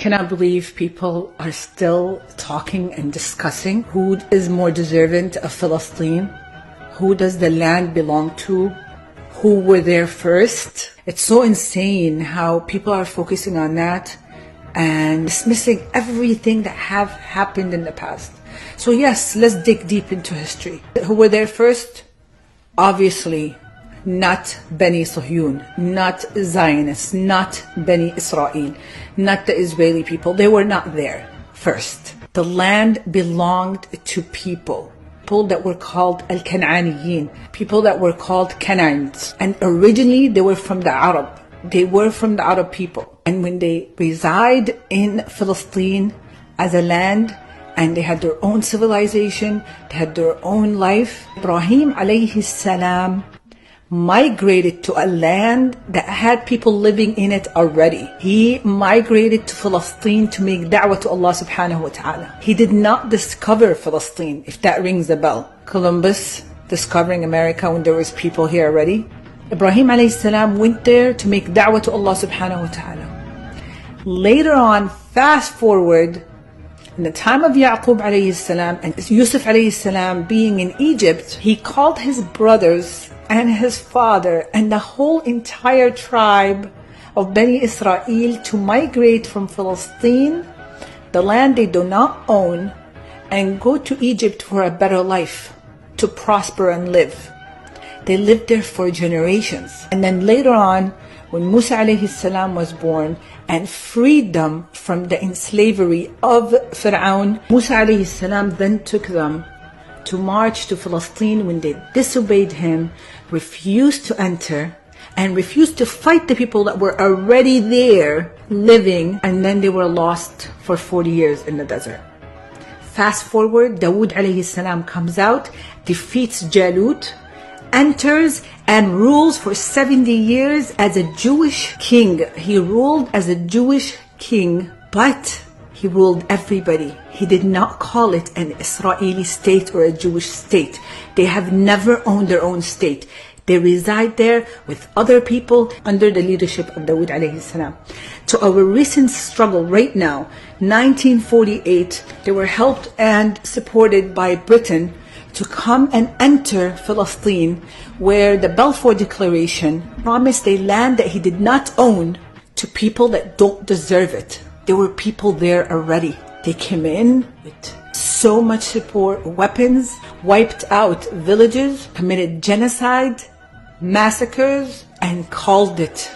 cannot believe people are still talking and discussing who is more deserving of Palestine, who does the land belong to, who were there first. It's so insane how people are focusing on that and dismissing everything that have happened in the past. So yes, let's dig deep into history. Who were there first? Obviously, not Bani Suhyun, not Zionists, not Bani Israel, not the Israeli people. They were not there first. The land belonged to people that were called Al-Kan'aniyin, people that were called Canaanites. And originally they were from the Arab. They were from the Arab people. And when they reside in Palestine as a land, and they had their own civilization, they had their own life, Ibrahim alayhi salam migrated to a land that had people living in it already. He migrated to Palestine to make da'wah to Allah subhanahu wa ta'ala. He did not discover Palestine, if that rings a bell. Columbus discovering America when there was people here already. Ibrahim alayhi salam went there to make da'wah to Allah subhanahu wa ta'ala. Later on, fast forward, in the time of Yaqub alayhi salam and Yusuf alayhi salam being in Egypt, he called his brothers and his father and the whole entire tribe of Bani Israel to migrate from Palestine, the land they do not own, and go to Egypt for a better life, to prosper and live. They lived there for generations. And then later on, when Musa alayhi salam was born and freed them from the enslavery of Fir'aun, Musa alayhi salam then took them to march to Palestine when they disobeyed him, refused to enter, and refused to fight the people that were already there living, and then they were lost for 40 years in the desert. Fast forward, Dawood alayhi salam comes out, defeats Jalut, enters and rules for 70 years as a Jewish king. He ruled as a Jewish king, but he ruled everybody. He did not call it an Israeli state or a Jewish state. They have never owned their own state. They reside there with other people under the leadership of Dawood alayhi salam. To our recent struggle right now, 1948, they were helped and supported by Britain to come and enter Palestine, where the Balfour Declaration promised a land that he did not own to people that don't deserve it. There were people there already. They came in with so much support, weapons, wiped out villages, committed genocide, massacres, and called it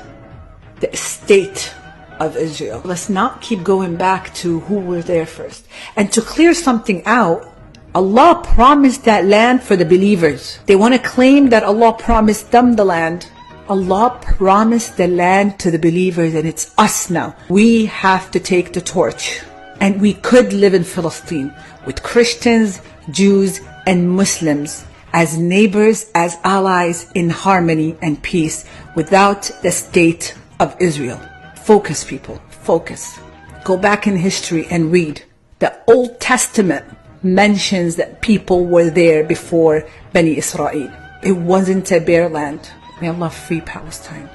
the state of Israel. Let's not keep going back to who were there first. And to clear something out, Allah promised that land for the believers. They want to claim that Allah promised them the land. Allah promised the land to the believers, and it's us now. We have to take the torch. And we could live in Palestine with Christians, Jews, and Muslims as neighbors, as allies, in harmony and peace without the state of Israel. Focus, people, focus. Go back in history and read. The Old Testament mentions that people were there before Bani Israel. It wasn't a bare land. May Allah free Palestine.